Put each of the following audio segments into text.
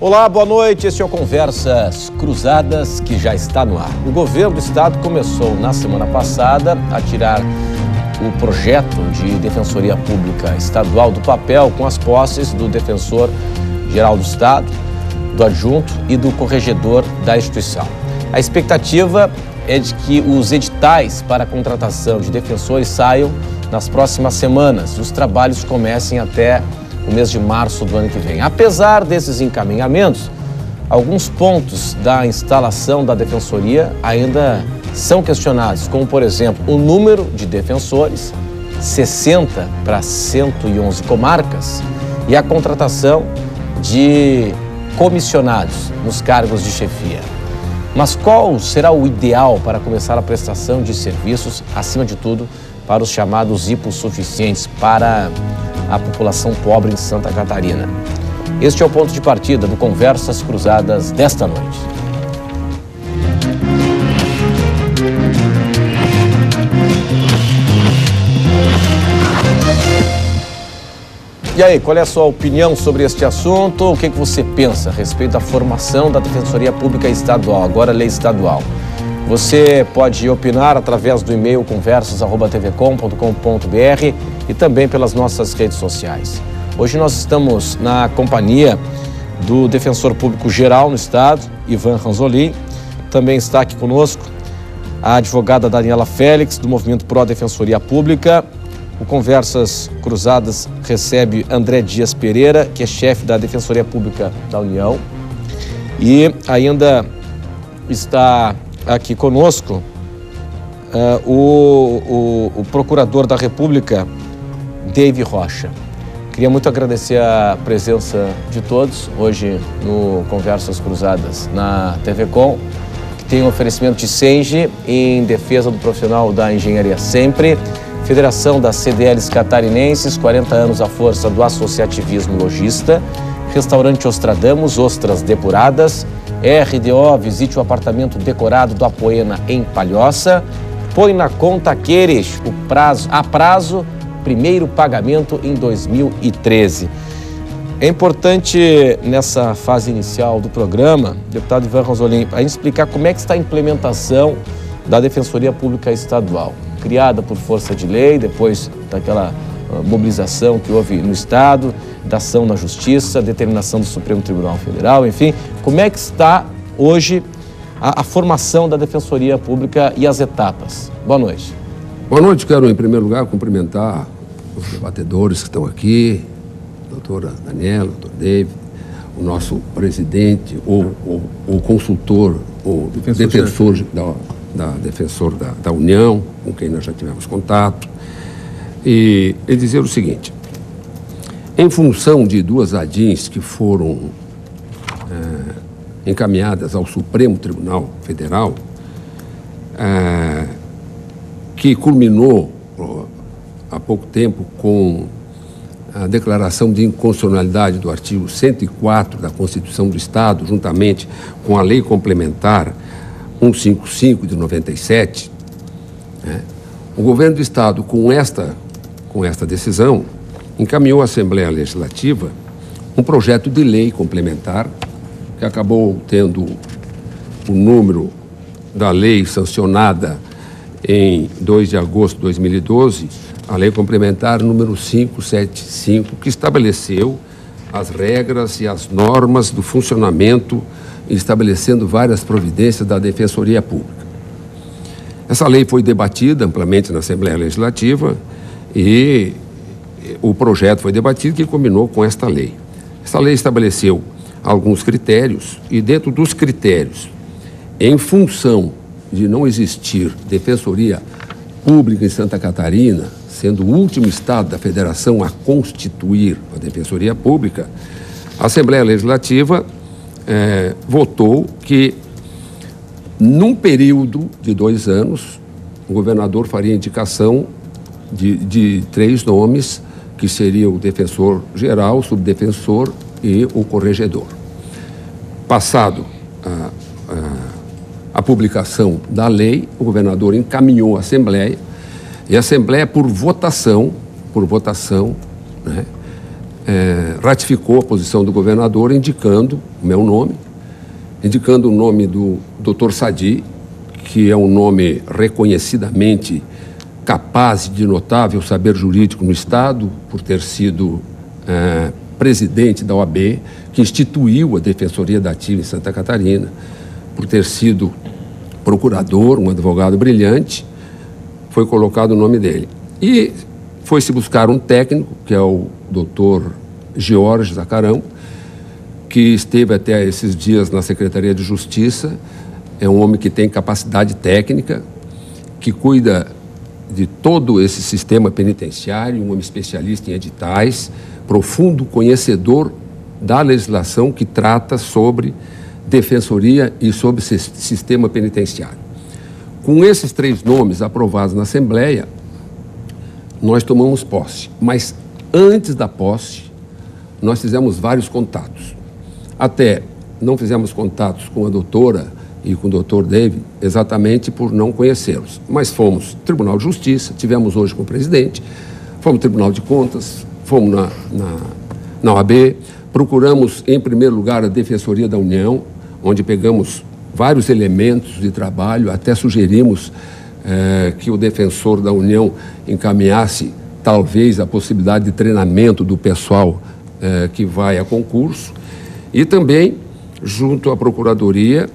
Olá, boa noite. Este é o Conversas Cruzadas, que já está no ar. O governo do estado começou na semana passada a tirar o projeto de Defensoria Pública Estadual do papel com as posses do Defensor-Geral do Estado, do adjunto e do corregedor da instituição. A expectativa é de que os editais para a contratação de defensores saiam nas próximas semanas e os trabalhos comecem até o mês de março do ano que vem. Apesar desses encaminhamentos, alguns pontos da instalação da defensoria ainda são questionados, como, por exemplo, o número de defensores, 60 para 111 comarcas, e a contratação de comissionados nos cargos de chefia. Mas qual será o ideal para começar a prestação de serviços, acima de tudo, para os chamados hipossuficientes, para a população pobre em Santa Catarina? Este é o ponto de partida do Conversas Cruzadas desta noite. E aí, qual é a sua opinião sobre este assunto? O que você pensa a respeito da formação da Defensoria Pública Estadual, agora lei estadual? Você pode opinar através do e-mail conversas@tvcom.com.br e também pelas nossas redes sociais. Hoje nós estamos na companhia do Defensor Público Geral no Estado, Ivan Ranzolin. Também está aqui conosco a advogada Daniela Félix, do Movimento Pro Defensoria Pública. O Conversas Cruzadas recebe André Dias Pereira, que é chefe da Defensoria Pública da União. E ainda está aqui conosco o Procurador da República, Dave Rocha. Queria muito agradecer a presença de todos hoje no Conversas Cruzadas na TV Com, que tem um oferecimento de Senge em defesa do profissional da engenharia sempre, Federação das CDLs Catarinenses, 40 anos à força do associativismo lojista, Restaurante Ostradamus, ostras depuradas, RDO, visite o apartamento decorado do Apoena em Palhoça, põe na conta Queres, a prazo, primeiro pagamento em 2013. É importante, nessa fase inicial do programa, deputado Ivan Ranzolin, a gente explicar como é que está a implementação da Defensoria Pública Estadual, criada por força de lei, depois daquela mobilização que houve no Estado, da ação na Justiça, determinação do Supremo Tribunal Federal, enfim. Como é que está hoje a formação da Defensoria Pública e as etapas? Boa noite. Boa noite. Quero, em primeiro lugar, cumprimentar os debatedores que estão aqui, a doutora Daniela, o doutor David, o nosso presidente, o consultor, o defensor da União, com quem nós já tivemos contato, e dizer o seguinte: em função de duas ADIs que foram encaminhadas ao Supremo Tribunal Federal, que culminou há pouco tempo com a declaração de inconstitucionalidade do artigo 104 da Constituição do Estado, juntamente com a Lei Complementar 155 de 97, o governo do Estado, com esta decisão, encaminhou à Assembleia Legislativa um projeto de lei complementar que acabou tendo o número da lei sancionada em 2 de agosto de 2012, a Lei Complementar número 575, que estabeleceu as regras e as normas do funcionamento, estabelecendo várias providências da Defensoria Pública. Essa lei foi debatida amplamente na Assembleia Legislativa e o projeto foi debatido, que culminou com esta lei. Esta lei estabeleceu alguns critérios e, dentro dos critérios, em função de não existir defensoria pública em Santa Catarina, sendo o último estado da federação a constituir a defensoria pública, a Assembleia Legislativa votou que, num período de 2 anos, o governador faria indicação de 3 nomes, que seria o defensor geral, o subdefensor e o corregedor. Passado a publicação da lei, o governador encaminhou à Assembleia, e a Assembleia, por votação, ratificou a posição do governador, indicando o meu nome, indicando o nome do Dr. Sadi, que é um nome reconhecidamente capaz de notável saber jurídico no Estado, por ter sido presidente da OAB, que instituiu a Defensoria da Ativa em Santa Catarina, por ter sido procurador, um advogado brilhante, foi colocado o nome dele. E foi-se buscar um técnico, que é o Dr. George Zacarão, que esteve até esses dias na Secretaria de Justiça. É um homem que tem capacidade técnica, que cuida de todo esse sistema penitenciário, um homem especialista em editais, profundo conhecedor da legislação que trata sobre defensoria e sobre sistema penitenciário. Com esses 3 nomes aprovados na Assembleia, nós tomamos posse. Mas antes da posse, nós fizemos vários contatos. Até não fizemos contatos com a doutora e com o doutor David, exatamente por não conhecê-los. Mas fomos ao Tribunal de Justiça, tivemos hoje com o presidente, fomos ao Tribunal de Contas, fomos na OAB, procuramos, em primeiro lugar, a Defensoria da União, onde pegamos vários elementos de trabalho, até sugerimos que o defensor da União encaminhasse, talvez, a possibilidade de treinamento do pessoal que vai a concurso. E também, junto à Procuradoria,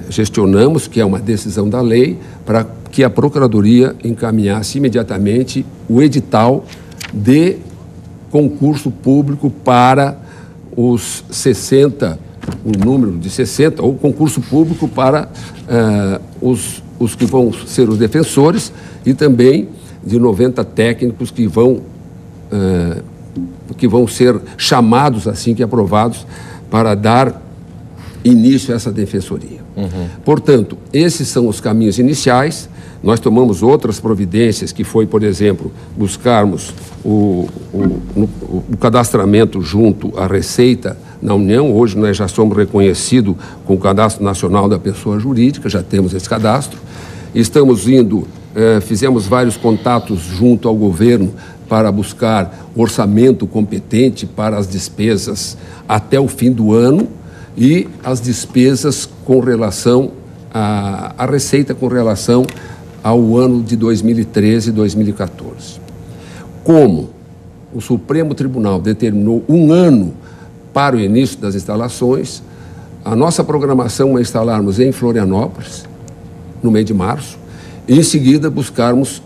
gestionamos, que é uma decisão da lei, para que a Procuradoria encaminhasse imediatamente o edital de concurso público para os 60, o número de 60, ou concurso público para os que vão ser os defensores, e também de 90 técnicos que vão ser chamados, assim que aprovados, para dar início a essa defensoria. Portanto, esses são os caminhos iniciais. Nós tomamos outras providências, que foi, por exemplo, buscarmos o cadastramento junto à Receita na União. Hoje nós já somos reconhecidos com o Cadastro Nacional da Pessoa Jurídica, já temos esse cadastro. Estamos fizemos vários contatos junto ao governo para buscar orçamento competente para as despesas até o fim do ano e as despesas com relação à Receita com relação ao ano de 2013 e 2014. Como o Supremo Tribunal determinou 1 ano para o início das instalações, a nossa programação é instalarmos em Florianópolis, no mês de março, e em seguida buscarmos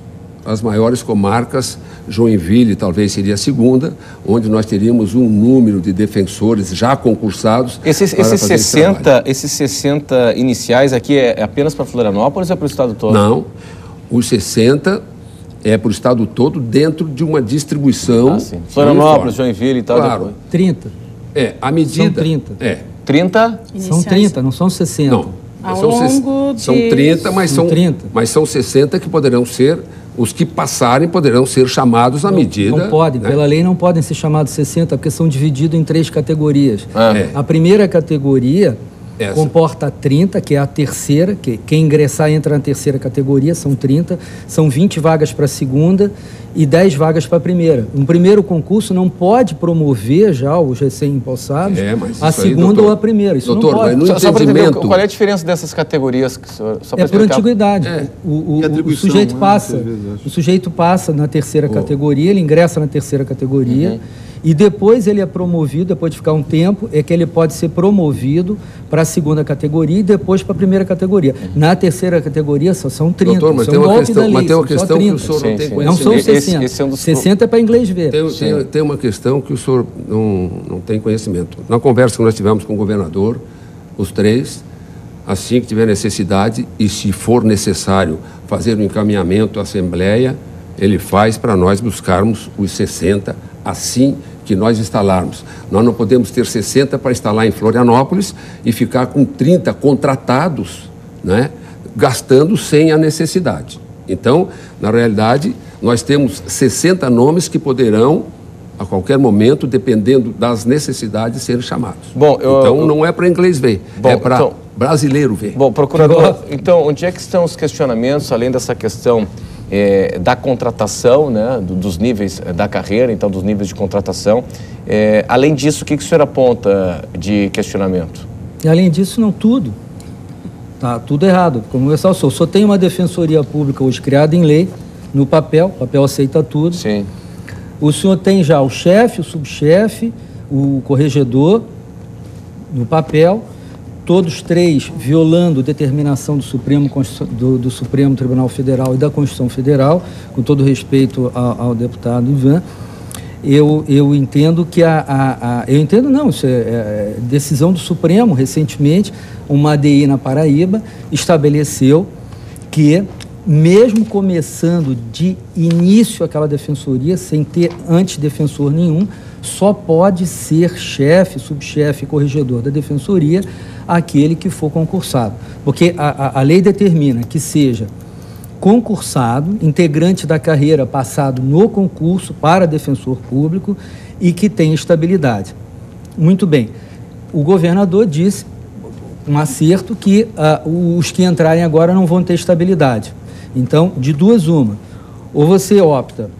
as maiores comarcas, Joinville talvez seria a segunda, onde nós teríamos um número de defensores já concursados. Esses 60 iniciais aqui é apenas para Florianópolis ou é para o estado todo? Não, os 60 é para o estado todo, dentro de uma distribuição. Florianópolis, Joinville e tal. Claro. Depois. 30. A medida. São 30. 30? São 30, não são 60. Não. São 30, mas são 60 que poderão ser. Os que passarem poderão ser chamados à medida. Não podem, pela lei não podem ser chamados 60, porque são divididos em 3 categorias. A primeira categoria comporta 30, que é a terceira, que quem ingressar entra na terceira categoria, são 30, são 20 vagas para a segunda e 10 vagas para a primeira. Um primeiro concurso não pode promover já os recém-impulsados a segunda ou a primeira. Isso doutor, não pode. No só para entender, qual é a diferença dessas categorias? É por antiguidade. O sujeito passa na terceira categoria, ele ingressa na terceira categoria e depois ele é promovido, depois de ficar um tempo, é que ele pode ser promovido para a segunda categoria e depois para a primeira categoria. Na terceira categoria só são 30. Doutor, mas tem uma questão que o senhor não tem conhecimento. Não são 60. 60 é para inglês ver. Tem uma questão que o senhor não tem conhecimento. Na conversa que nós tivemos com o governador, os 3, assim que tiver necessidade e se for necessário fazer um encaminhamento à Assembleia, ele faz para nós buscarmos os 60 assim que nós instalarmos. Nós não podemos ter 60 para instalar em Florianópolis e ficar com 30 contratados, gastando sem a necessidade. Então, na realidade, nós temos 60 nomes que poderão, a qualquer momento, dependendo das necessidades, serem chamados. Então, não é para inglês ver, é para brasileiro ver. Bom, procurador, então, onde é que estão os questionamentos, além dessa questão da contratação, né, dos níveis da carreira, então dos níveis de contratação. Além disso, o que o senhor aponta de questionamento? E além disso, não tudo. Tá tudo errado. Como eu só tem uma defensoria pública hoje criada em lei, no papel, o papel aceita tudo. Sim. O senhor tem já o chefe, o subchefe, o corregedor, no papel, todos três violando determinação do Supremo Tribunal Federal e da Constituição Federal, com todo respeito ao deputado Ivan. Eu entendo que isso é decisão do Supremo. Recentemente, uma ADI na Paraíba estabeleceu que, mesmo começando de início aquela defensoria, sem ter antidefensor nenhum, só pode ser chefe, subchefe e corregedor da defensoria aquele que for concursado. Porque a lei determina que seja concursado, integrante da carreira passado no concurso para defensor público e que tenha estabilidade. Muito bem. O governador disse, um acerto, que os que entrarem agora não vão ter estabilidade. Então, de duas uma, ou você opta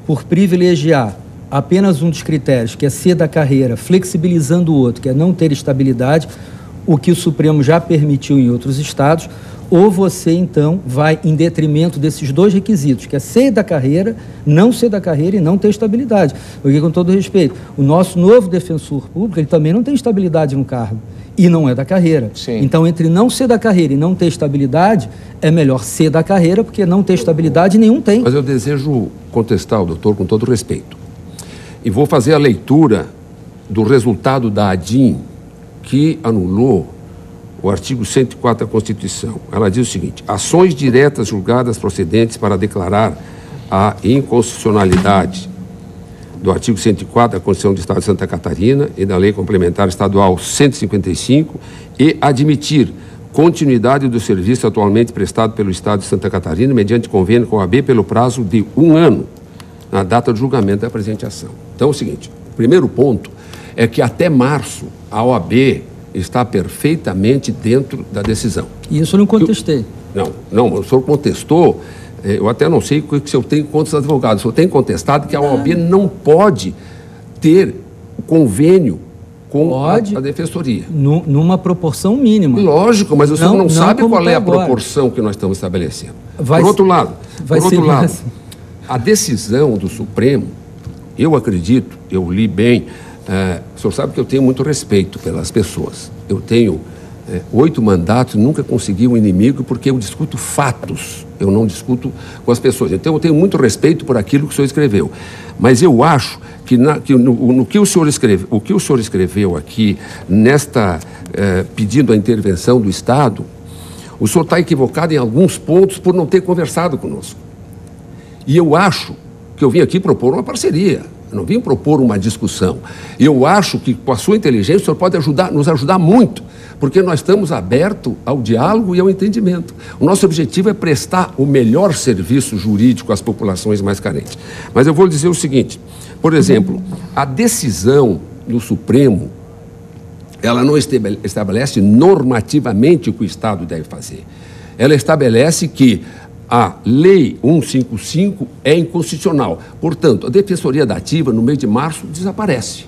por privilegiar apenas um dos critérios, que é ser da carreira, flexibilizando o outro, que é não ter estabilidade, o que o Supremo já permitiu em outros estados, ou você, então, vai em detrimento desses dois requisitos, que é ser da carreira, não ser da carreira e não ter estabilidade. Porque, com todo respeito, o nosso novo defensor público, ele também não tem estabilidade no cargo e não é da carreira. Sim. Então, entre não ser da carreira e não ter estabilidade, é melhor ser da carreira, porque não ter estabilidade nenhum tem. Mas eu desejo contestar o doutor com todo respeito. E vou fazer a leitura do resultado da ADIM, que anulou o artigo 104 da Constituição. Ela diz o seguinte: ações diretas julgadas procedentes para declarar a inconstitucionalidade do artigo 104 da Constituição do Estado de Santa Catarina e da Lei Complementar Estadual 155 e admitir continuidade do serviço atualmente prestado pelo Estado de Santa Catarina mediante convênio com a OAB pelo prazo de 1 ano, na data de julgamento da presente ação. Então é o seguinte: o primeiro ponto é que até março a OAB está perfeitamente dentro da decisão. E isso eu não contestei. Não, o senhor contestou, eu até não sei o que eu tenho contra os advogados, o senhor tem contestado que a OAB não pode ter convênio com a defensoria. Numa proporção mínima. Lógico, mas o senhor não sabe qual é a proporção que nós estamos estabelecendo. Por outro lado, a decisão do Supremo, eu acredito, eu li bem, o senhor sabe que eu tenho muito respeito pelas pessoas. Eu tenho 8 mandatos, nunca consegui um inimigo porque eu discuto fatos, eu não discuto com as pessoas. Então eu tenho muito respeito por aquilo que o senhor escreveu. Mas eu acho que no que o senhor escreveu, o que o senhor escreveu aqui, pedindo a intervenção do Estado, o senhor está equivocado em alguns pontos por não ter conversado conosco. E eu acho que eu vim aqui propor uma parceria. Eu não vim propor uma discussão. Eu acho que, com a sua inteligência, o senhor pode nos ajudar muito, porque nós estamos abertos ao diálogo e ao entendimento. O nosso objetivo é prestar o melhor serviço jurídico às populações mais carentes. Mas eu vou dizer o seguinte, por exemplo, a decisão do Supremo, ela não estabelece normativamente o que o Estado deve fazer. Ela estabelece que a Lei 155 é inconstitucional. Portanto, a Defensoria da Ativa, no mês de março, desaparece.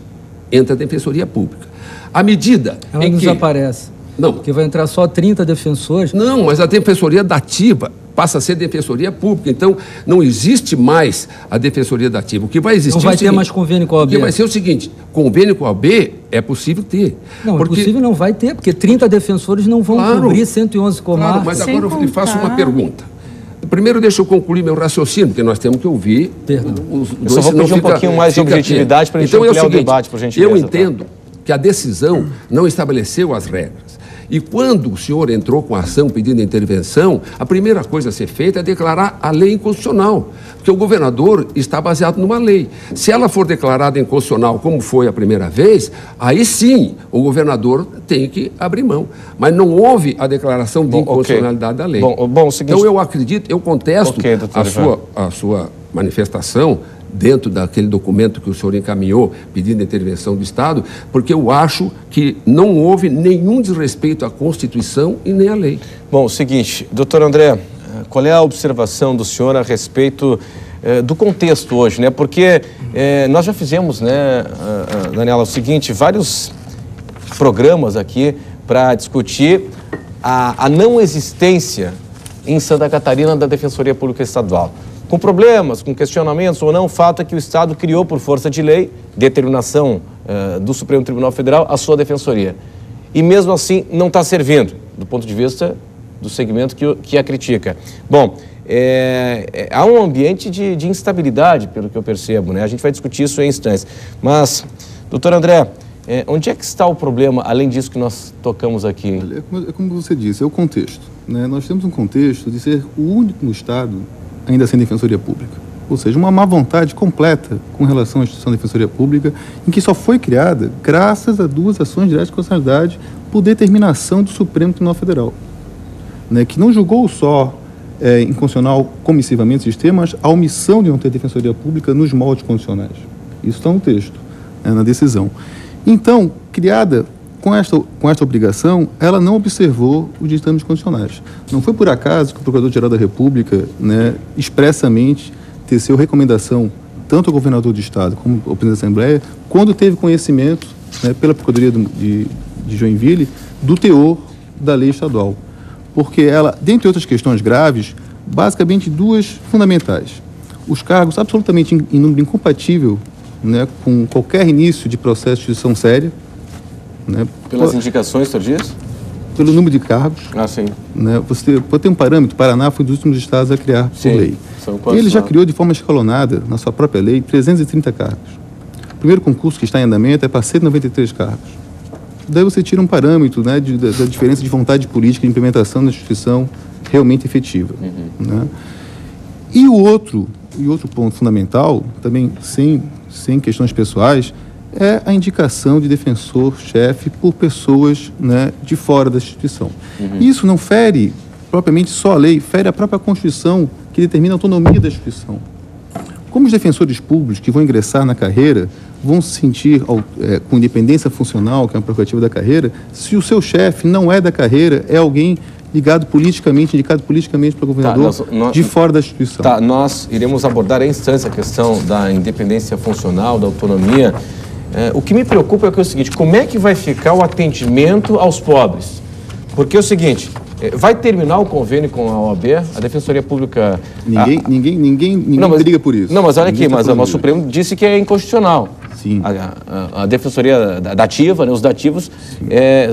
Entra a Defensoria Pública. À medida ela em não que... desaparece. Não. Porque vai entrar só 30 defensores. Não, mas a Defensoria da Ativa passa a ser Defensoria Pública. Então, não existe mais a Defensoria da Ativa. O que vai existir... Não vai ter mais convênio com a OAB. O que vai ser o seguinte, convênio com a OAB é possível ter. Não, é possível não vai ter, porque 30 defensores não vão cobrir 111 comarcas. Claro, mas agora eu lhe faço uma pergunta. Primeiro, deixa eu concluir meu raciocínio, porque nós temos que ouvir os dois. Eu só vou pedir um pouquinho mais de objetividade para a gente ampliar o debate, por gentileza. Eu entendo que a decisão não estabeleceu as regras. E quando o senhor entrou com a ação pedindo intervenção, a primeira coisa a ser feita é declarar a lei inconstitucional, porque o governador está baseado numa lei. Se ela for declarada inconstitucional, como foi a primeira vez, aí sim o governador tem que abrir mão. Mas não houve a declaração de inconstitucionalidade da lei. Então eu acredito, eu contesto a sua manifestação dentro daquele documento que o senhor encaminhou pedindo a intervenção do Estado, porque eu acho que não houve nenhum desrespeito à Constituição e nem à lei. Bom, o seguinte, doutor André, qual é a observação do senhor a respeito do contexto hoje, né? Porque nós já fizemos, né, Daniela, o seguinte, vários programas aqui para discutir a não existência em Santa Catarina da Defensoria Pública Estadual. Com problemas, com questionamentos ou não, o fato é que o Estado criou por força de lei, determinação do Supremo Tribunal Federal, a sua defensoria. E mesmo assim não está servindo, do ponto de vista do segmento que a critica. Bom, há um ambiente de instabilidade, pelo que eu percebo, né? A gente vai discutir isso em instantes. Mas, doutor André, onde é que está o problema, além disso que nós tocamos aqui? É como você disse, é o contexto, né? Nós temos um contexto de ser o único no Estado ainda sem defensoria pública. Ou seja, uma má vontade completa com relação à instituição da defensoria pública, em que só foi criada graças a 2 ações diretas de constitucionalidade por determinação do Supremo Tribunal Federal, né? Que não julgou só inconstitucional comissivamente o sistema, mas a omissão de não ter defensoria pública nos moldes constitucionais. Isso está no texto, na decisão. Então, criada com esta obrigação, ela não observou os ditames constitucionais. Não foi por acaso que o Procurador-Geral da República, né, expressamente teceu recomendação tanto ao governador do Estado como ao presidente da Assembleia, quando teve conhecimento, né, pela Procuradoria de Joinville, do teor da lei estadual. Porque ela, dentre outras questões graves, basicamente 2 fundamentais. Os cargos absolutamente em número incompatível, né, com qualquer início de processo de instituição séria. Né, pelas indicações, senhor Dias? Pelo número de cargos. Ah, sim. Né, você pode ter um parâmetro, o Paraná foi um dos últimos estados a criar por lei. Ele já criou de forma escalonada, na sua própria lei, 330 cargos. O primeiro concurso que está em andamento é para 193 cargos. Daí você tira um parâmetro, né, da diferença de vontade política de implementação da instituição realmente efetiva. Né? E o outro ponto fundamental, também sem questões pessoais, é a indicação de defensor-chefe por pessoas, né, de fora da instituição. Isso não fere propriamente só a lei, fere a própria Constituição, que determina a autonomia da instituição. Como os defensores públicos que vão ingressar na carreira vão se sentir com independência funcional, que é uma prerrogativa da carreira, se o seu chefe não é da carreira, é alguém ligado politicamente, indicado politicamente pelo governador, de fora da instituição. Tá, nós iremos abordar em instância a questão da independência funcional, da autonomia. O que me preocupa é o seguinte, como é que vai ficar o atendimento aos pobres? Porque é o seguinte, vai terminar o convênio com a OAB, a Defensoria Pública... Ninguém briga por isso. Não, mas olha aqui, mas o Supremo disse que é inconstitucional. Sim. A Defensoria dativa, né, os dativos,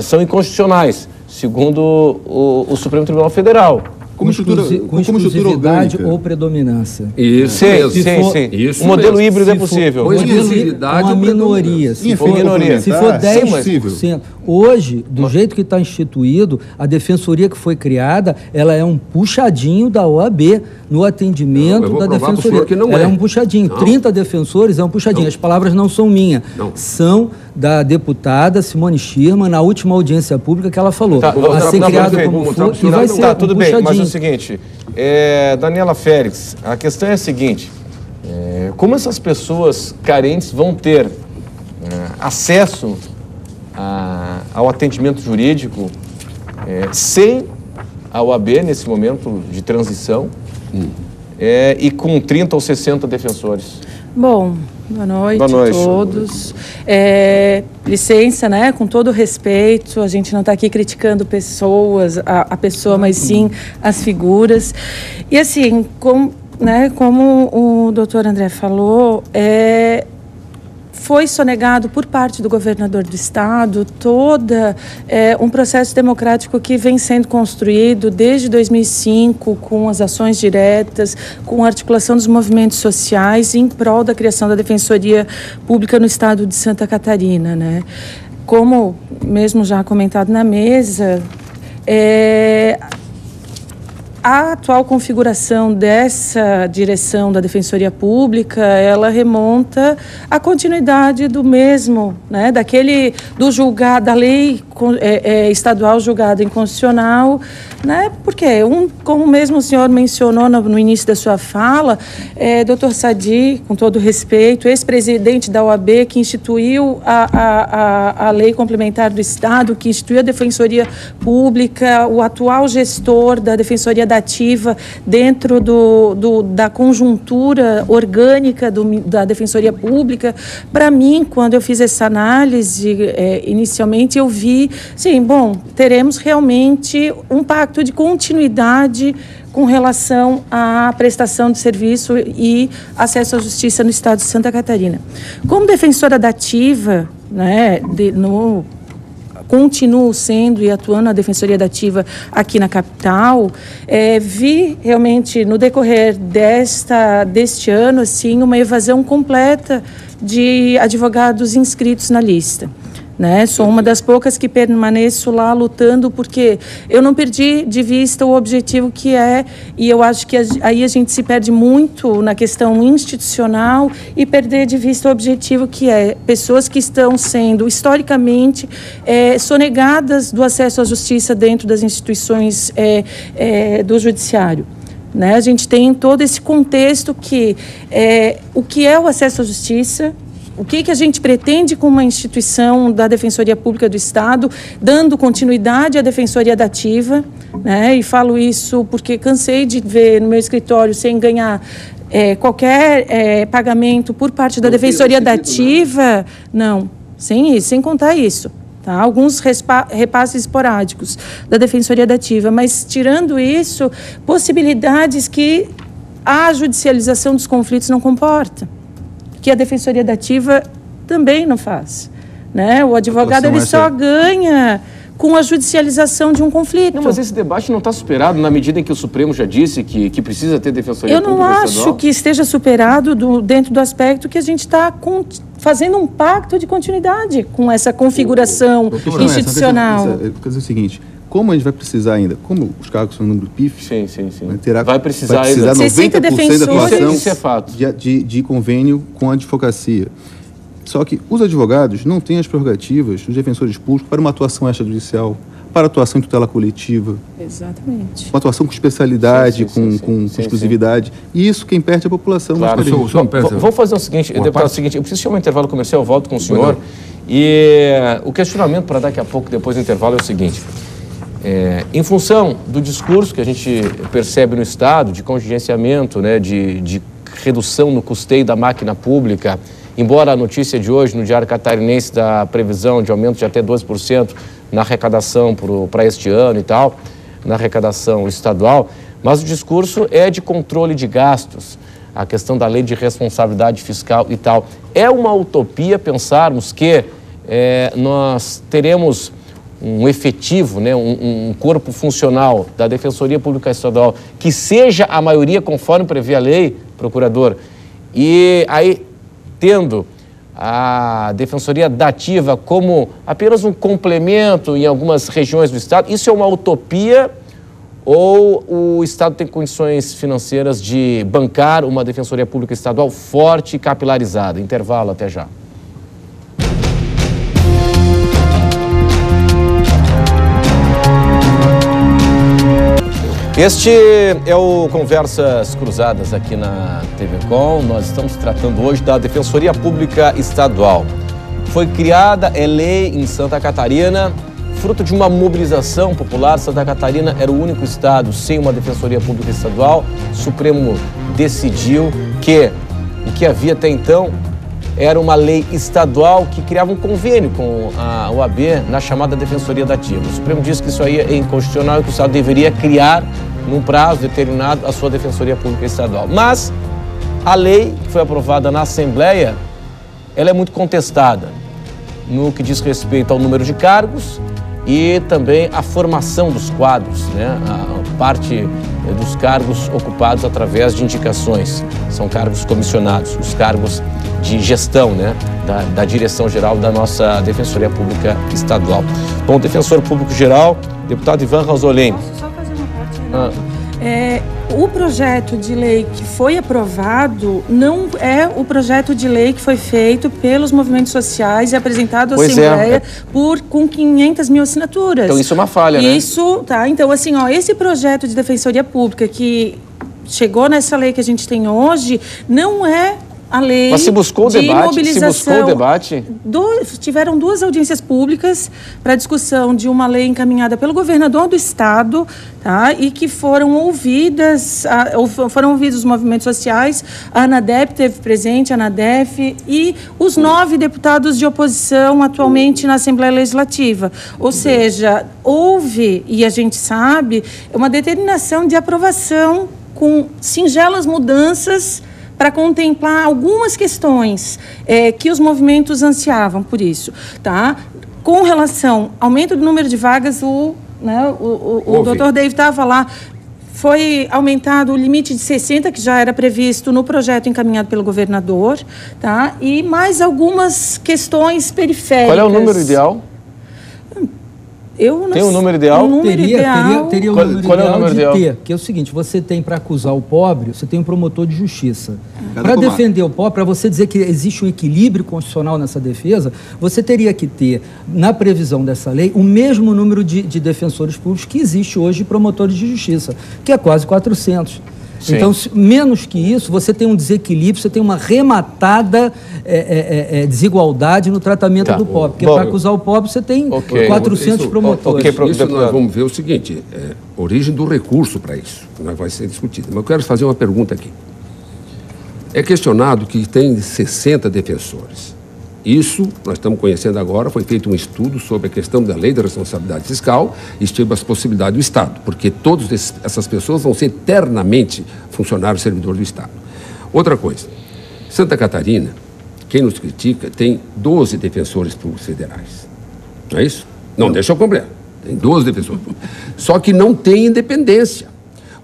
são inconstitucionais, segundo o Supremo Tribunal Federal. Com exclusividade ou predominância. Isso, sim. Isso, um modelo híbrido é possível. Uma minoria. Se for 10%. Hoje, do jeito que está instituído, a defensoria que foi criada, ela é um puxadinho da OAB no atendimento da defensoria. Ela é um puxadinho. 30 defensores é um puxadinho. As palavras não são minhas. São da deputada Simone Schirman, na última audiência pública que ela falou. A ser criada como for e vai ser tudo bem, mas é o seguinte, Daniela Félix, a questão é a seguinte, como essas pessoas carentes vão ter acesso ao atendimento jurídico sem a OAB nesse momento de transição e com 30 ou 60 defensores? Bom, boa noite a todos. Licença, né? Com todo respeito, a gente não está aqui criticando pessoas, a pessoa, mas sim as figuras. E assim, como o doutor André falou, foi sonegado por parte do governador do estado um processo democrático que vem sendo construído desde 2005, com as ações diretas, com a articulação dos movimentos sociais em prol da criação da Defensoria Pública no estado de Santa Catarina, né? Como mesmo já comentado na mesa, a atual configuração dessa direção da Defensoria Pública, ela remonta à continuidade do mesmo, né, da lei estadual julgado inconstitucional, né? Porque, como mesmo o senhor mencionou no início da sua fala, Dr. Sadi, com todo respeito, ex-presidente da OAB, que instituiu a lei complementar do Estado, que instituiu a Defensoria Pública, o atual gestor da Defensoria Dativa dentro da conjuntura orgânica da Defensoria Pública. Para mim, quando eu fiz essa análise, inicialmente eu vi, sim, bom, teremos realmente um pacto de continuidade com relação à prestação de serviço e acesso à justiça no Estado de Santa Catarina. Como defensora dativa, né, continuo sendo e atuando na Defensoria Dativa aqui na capital, vi realmente no decorrer deste ano assim, uma evasão completa de advogados inscritos na lista. Né? Sou uma das poucas que permaneço lá lutando, porque eu não perdi de vista o objetivo que e eu acho que aí a gente se perde muito na questão institucional e perder de vista o objetivo que pessoas que estão sendo historicamente sonegadas do acesso à justiça dentro das instituições do judiciário. Né? A gente tem todo esse contexto que o que é o acesso à justiça, o que a gente pretende com uma instituição da Defensoria Pública do Estado, dando continuidade à Defensoria Dativa, né? E falo isso porque cansei de ver no meu escritório sem ganhar qualquer pagamento por parte da Defensoria Dativa, não, sem contar isso. Tá? Alguns repasses esporádicos da Defensoria Dativa, mas tirando isso, possibilidades que a judicialização dos conflitos não comporta, que a Defensoria Dativa também não faz. Né? O advogado ele só ganha com a judicialização de um conflito. Não, mas esse debate não está superado na medida em que o Supremo já disse que precisa ter Defensoria Pública estadual? Eu não estadual? acho que esteja superado dentro do aspecto que a gente está fazendo um pacto de continuidade com essa configuração institucional. Quer dizer o seguinte, como a gente vai precisar ainda, como os cargos são no número PIF, vai precisar 90% da atuação isso é fato. de convênio com a advocacia. Só que os advogados não têm as prerrogativas dos defensores públicos para uma atuação extrajudicial, para atuação em tutela coletiva. Exatamente. Uma atuação com especialidade, com exclusividade. E isso quem perde é a população. Claro. Vamos fazer o seguinte, deputado, eu preciso chamar um intervalo comercial, eu volto com o senhor. E o questionamento para daqui a pouco, depois do intervalo, é o seguinte. Em função do discurso que a gente percebe no Estado, de contingenciamento, né, de redução no custeio da máquina pública, embora a notícia de hoje no Diário Catarinense da previsão de aumento de até 2% na arrecadação para este ano e tal, na arrecadação estadual, mas o discurso é de controle de gastos, a questão da lei de responsabilidade fiscal e tal. É uma utopia pensarmos que nós teremos um efetivo, né, um corpo funcional da Defensoria Pública Estadual que seja a maioria conforme prevê a lei, procurador, e aí tendo a Defensoria Dativa como apenas um complemento em algumas regiões do Estado, isso é uma utopia ou o Estado tem condições financeiras de bancar uma Defensoria Pública Estadual forte e capilarizada? Intervalo, até já. Este é o Conversas Cruzadas aqui na TV Com. Nós estamos tratando hoje da Defensoria Pública Estadual. Foi criada, é lei em Santa Catarina, fruto de uma mobilização popular. Santa Catarina era o único estado sem uma Defensoria Pública Estadual. O Supremo decidiu que o que havia até então era uma lei estadual que criava um convênio com a OAB na chamada Defensoria Dativa. O Supremo disse que isso aí é inconstitucional e que o Estado deveria criar, num prazo determinado, a sua Defensoria Pública Estadual. Mas a lei que foi aprovada na Assembleia, ela é muito contestada no que diz respeito ao número de cargos e também a formação dos quadros, né? A parte dos cargos ocupados através de indicações. São cargos comissionados, os cargos de gestão, né, da direção-geral da nossa Defensoria Pública Estadual. Bom, defensor público-geral, deputado Ivan Rasolem. Posso só fazer uma parte, Renato? O projeto de lei que foi aprovado não é o projeto de lei que foi feito pelos movimentos sociais e apresentado à Assembleia com 500 mil assinaturas. Então isso é uma falha, né? Isso, tá. Então, assim, esse projeto de Defensoria Pública que chegou nessa lei que a gente tem hoje, não é a lei. Mas se buscou o debate? Se buscou o debate? Tiveram 2 audiências públicas para discussão de uma lei encaminhada pelo governador do estado, tá? E que foram ouvidos os movimentos sociais. A ANADEP teve presente, a ANADEF e os 9 deputados de oposição atualmente na Assembleia Legislativa. Ou seja, houve, e a gente sabe, uma determinação de aprovação com singelas mudanças para contemplar algumas questões que os movimentos ansiavam por isso, tá? Com relação ao aumento do número de vagas, o doutor David estava lá, foi aumentado o limite de 60, que já era previsto no projeto encaminhado pelo governador, tá? E mais algumas questões periféricas. Qual é o número ideal? Tem um número ideal? Teria um número ideal de ter, que é o seguinte, você tem para acusar o pobre, você tem um promotor de justiça. Para defender o pobre, para você dizer que existe um equilíbrio constitucional nessa defesa, você teria que ter, na previsão dessa lei, o mesmo número de defensores públicos que existe hoje de promotores de justiça, que é quase 400. Sim. Então, menos que isso, você tem um desequilíbrio, você tem uma rematada desigualdade no tratamento do pobre. Porque para acusar o pobre, você tem 400 promotores. Isso nós vamos ver o seguinte, origem do recurso para isso, vai ser discutido. Mas eu quero fazer uma pergunta aqui. É questionado que tem 60 defensores. Isso, nós estamos conhecendo agora, foi feito um estudo sobre a questão da lei da responsabilidade fiscal e estima as possibilidades do Estado, porque todas essas pessoas vão ser eternamente funcionários servidores do Estado. Outra coisa, Santa Catarina, quem nos critica, tem 12 defensores públicos federais. Não é isso? Não, deixa eu completar. Tem 12 defensores públicos. Só que não tem independência.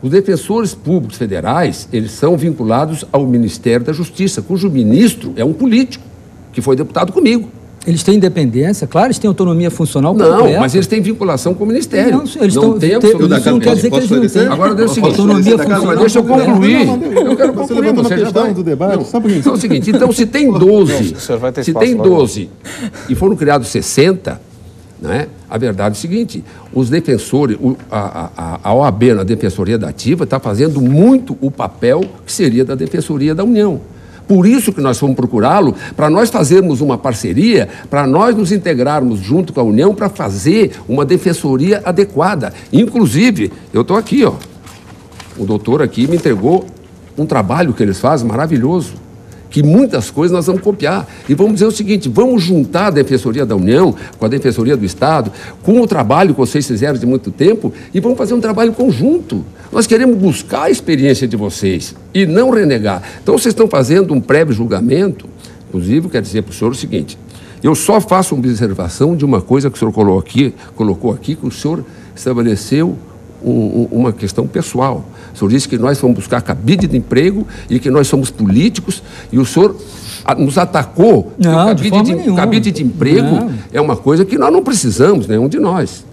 Os defensores públicos federais, eles são vinculados ao Ministério da Justiça, cujo ministro é um político, que foi deputado comigo. Eles têm independência, claro, eles têm autonomia funcional completa. Não, mas eles têm vinculação com o Ministério. Não, eles não têm absolutamente. Isso não quer dizer que eles não têm. Agora, deixa eu autonomia funcional. Deixa eu concluir. Eu quero concluir uma questão do debate. Então é o seguinte, então se tem 12, e foram criados 60, né, a verdade é o seguinte, os defensores, a OAB na Defensoria da Ativa está fazendo muito o papel que seria da Defensoria da União. Por isso que nós fomos procurá-lo, para nós fazermos uma parceria, para nós nos integrarmos junto com a União para fazer uma defensoria adequada. Inclusive, eu estou aqui, ó, o doutor aqui me entregou um trabalho que eles fazem maravilhoso, que muitas coisas nós vamos copiar. E vamos dizer o seguinte, vamos juntar a Defensoria da União com a Defensoria do Estado, com o trabalho que vocês fizeram de muito tempo, e vamos fazer um trabalho conjunto. Nós queremos buscar a experiência de vocês e não renegar. Então, vocês estão fazendo um prévio julgamento, inclusive, quero dizer para o senhor o seguinte, eu só faço uma observação de uma coisa que o senhor colocou aqui, que o senhor estabeleceu uma questão pessoal. O senhor disse que nós vamos buscar cabide de emprego e que nós somos políticos, e o senhor nos atacou. Não, o cabide de emprego é uma coisa que nós não precisamos, nenhum de nós.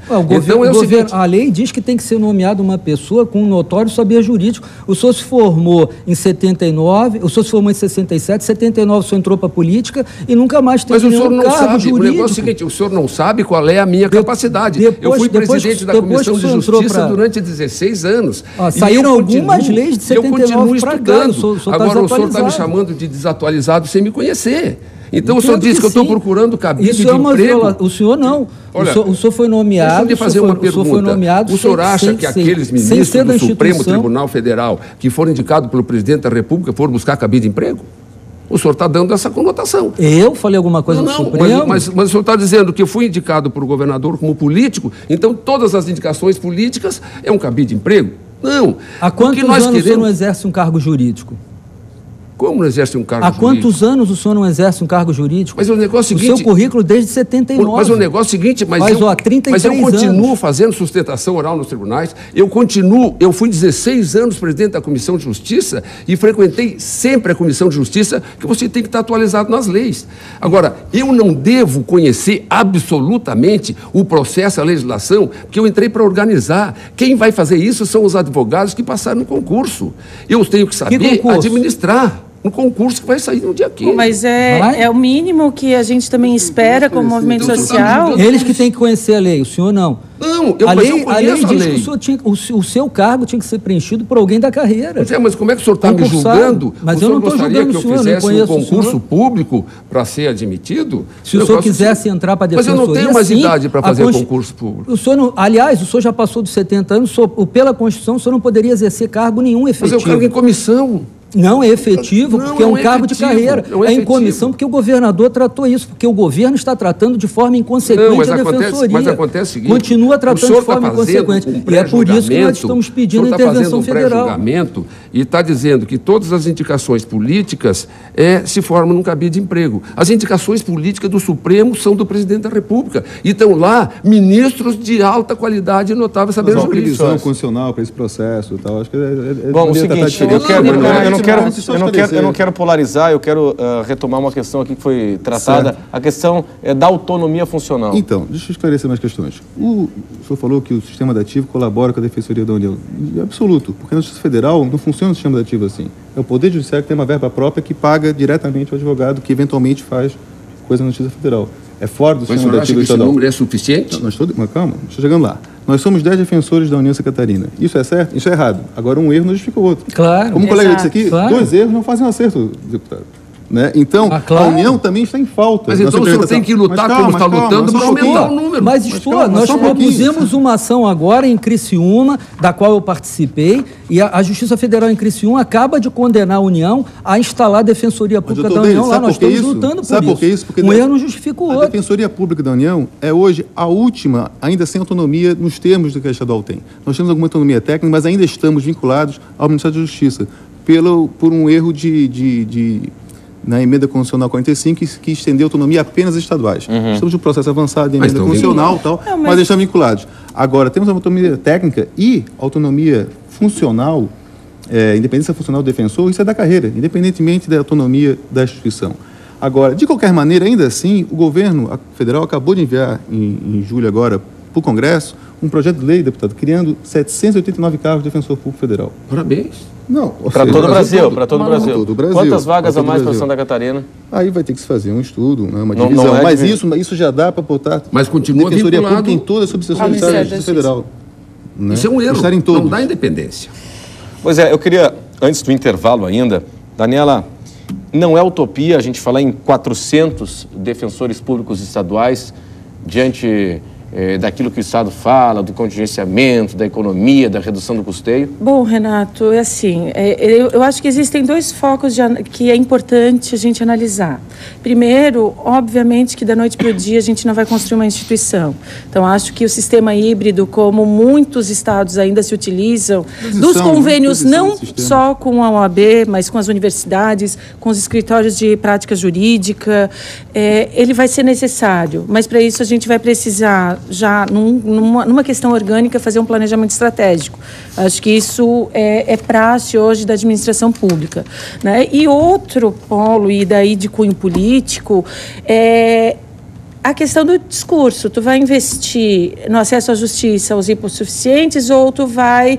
A lei diz que tem que ser nomeada uma pessoa com um notório saber jurídico. O senhor se formou em 79, o senhor se formou em 67, 79 o senhor entrou para a política e nunca mais teve nenhum cargo jurídico. O negócio é o seguinte, o senhor não sabe qual é a minha capacidade. Eu fui presidente da Comissão de Justiça durante 16 anos. Saíram algumas leis de 79 para cá. Agora o senhor está me chamando de desatualizado sem me conhecer. Então o senhor disse que eu estou procurando cabide de emprego. O senhor não. Olha, o senhor foi nomeado. Deixa eu fazer uma pergunta. O senhor acha que aqueles ministros do Supremo Tribunal Federal que foram indicados pelo presidente da República foram buscar cabide de emprego? O senhor está dando essa conotação. Eu falei alguma coisa no Supremo? Mas o senhor está dizendo que eu fui indicado por governador como político, então todas as indicações políticas é um cabide de emprego? Não. Há quantos anos o senhor não exerce um cargo jurídico? Como não exerce um cargo jurídico? Há quantos anos o senhor não exerce um cargo jurídico? Mas o negócio o seguinte... seu currículo desde 79. Mas o negócio seguinte... Mas eu continuo fazendo sustentação oral nos tribunais. Eu fui 16 anos presidente da Comissão de Justiça e frequentei sempre a Comissão de Justiça, que você tem que estar atualizado nas leis. Agora, eu não devo conhecer absolutamente o processo, a legislação, porque eu entrei para organizar. Quem vai fazer isso são os advogados que passaram no concurso. Eu tenho que saber administrar um concurso que vai sair no dia 15. Mas é o mínimo que a gente também espera como movimento social. Eles que têm que conhecer a lei, o senhor não. Não, a lei diz que o seu cargo tinha que ser preenchido por alguém da carreira. Mas como é que o senhor está me julgando? Mas eu não estou julgando o senhor. Que eu fizesse um concurso público para ser admitido? Se o senhor quisesse entrar para a defensoria, mas eu não tenho mais idade para fazer concurso público. Aliás, o senhor já passou dos 70 anos, pela Constituição, o senhor não poderia exercer cargo nenhum efetivo. Mas eu cargo em comissão. Não é efetivo, porque é um cargo de carreira. É em comissão, porque o governador tratou isso, porque o governo está tratando de forma inconsequente a defensoria. Mas acontece o seguinte... Continua tratando de forma inconsequente. E é por isso que nós estamos pedindo a intervenção federal. Pré-julgamento e está dizendo que todas as indicações políticas se formam num cabide de emprego. As indicações políticas do Supremo são do presidente da República. E estão lá ministros de alta qualidade e notável saber jurídico. Previsão constitucional para esse processo e tal. Acho que bom, o seguinte, eu não quero polarizar, eu quero retomar uma questão aqui que foi tratada, a questão da autonomia funcional. Então, deixa eu esclarecer mais questões. O senhor falou que o sistema dativo colabora com a Defensoria da União. É absoluto, porque na Justiça Federal não funciona o sistema dativo assim. É o Poder Judiciário que tem uma verba própria que paga diretamente o advogado que eventualmente faz coisa na Justiça Federal. É fora do sistema dativo estadual. Esse número é suficiente? Mas calma, estou chegando lá. Nós somos 10 defensores da União Santa Catarina. Isso é certo? Isso é errado. Agora, um erro não justifica o outro. Claro. Como o colega disse aqui, 2 erros não fazem um acerto, deputado. Né? Então, a União também está em falta. Mas então o senhor tem que lutar como está lutando para aumentar o número. Mas nós propusemos uma ação agora em Criciúma, da qual eu participei, e a Justiça Federal em Criciúma acaba de condenar a União a instalar a Defensoria Pública da União lá. Nós estamos lutando por isso. Sabe por que isso? Porque um erro não justifica o outro. A Defensoria Pública da União é hoje a última, ainda sem autonomia nos termos do que a estadual tem. Nós temos alguma autonomia técnica, mas ainda estamos vinculados ao Ministério da Justiça por um erro na emenda constitucional 45, que estendeu a autonomia apenas às estaduais. Estamos no processo avançado de emenda constitucional e tal, mas estamos vinculados. Agora, temos a autonomia técnica e autonomia funcional, independência funcional do defensor, isso é da carreira, independentemente da autonomia da instituição. Agora, de qualquer maneira, ainda assim, o governo federal acabou de enviar, em julho agora, para o Congresso, um projeto de lei, deputado, criando 789 cargos de defensor público federal. Parabéns. Não, para todo o Brasil, para todo o Brasil. Quantas vagas a mais para Santa Catarina? Aí vai ter que se fazer um estudo, né, uma divisão. Mas isso já dá para botar. Mas continua Defensoria Pública em toda a subseção da Justiça Federal. Né? Isso é um erro. Não dá independência. Pois é, eu queria, antes do intervalo ainda, Daniela, não é utopia a gente falar em 400 defensores públicos estaduais diante daquilo que o Estado fala, do contingenciamento, da economia, da redução do custeio? Bom, Renato, é assim, eu acho que existem 2 focos que é importante a gente analisar. Primeiro, obviamente que da noite para o dia a gente não vai construir uma instituição. Então, acho que o sistema híbrido, como muitos estados ainda se utilizam, dos convênios não só com a OAB, mas com as universidades, com os escritórios de prática jurídica, ele vai ser necessário. Mas para isso a gente vai precisar já numa questão orgânica fazer um planejamento estratégico. Acho que isso é praxe hoje da administração pública, né? E outro polo, e daí de cunho político, a questão do discurso. Tu vai investir no acesso à justiça, aos impostos suficientes, ou tu vai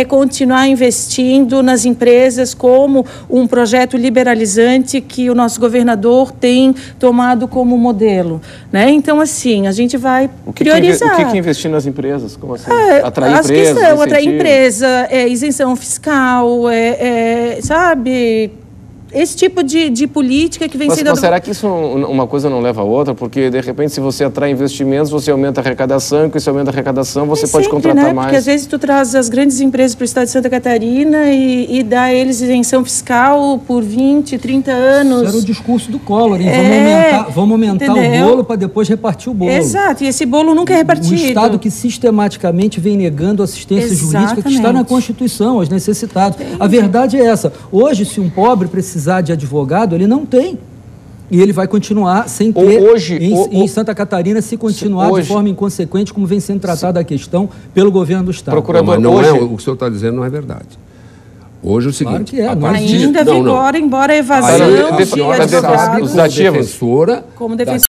continuar investindo nas empresas como um projeto liberalizante que o nosso governador tem tomado como modelo, né? Então, assim, a gente vai priorizar. O que investir nas empresas? Como assim? Atrair empresas? Atrair empresa, isenção fiscal, sabe... Esse tipo de política que vem sendo... Mas será que isso uma coisa não leva a outra? Porque, de repente, se você atrai investimentos, você aumenta a arrecadação, e com isso aumenta a arrecadação, você pode contratar mais. Porque, às vezes, tu traz as grandes empresas para o estado de Santa Catarina e dá a eles isenção fiscal por 20, 30 anos. Isso era o discurso do Collor, hein? Vamos aumentar o bolo para depois repartir o bolo. Exato, e esse bolo nunca é repartido. Um estado que sistematicamente vem negando assistência jurídica que está na Constituição, aos necessitados. A verdade é essa. Hoje, se um pobre precisar precisar de advogado, ele não tem. E ele vai continuar sem ter, em Santa Catarina, se continuar de forma inconsequente, como vem sendo tratada a questão pelo governo do Estado. Mas não é, o que o senhor está dizendo não é verdade. Hoje é o seguinte... Claro que é. Ainda vigora, embora a evasão... A senhora sabe, como defensora...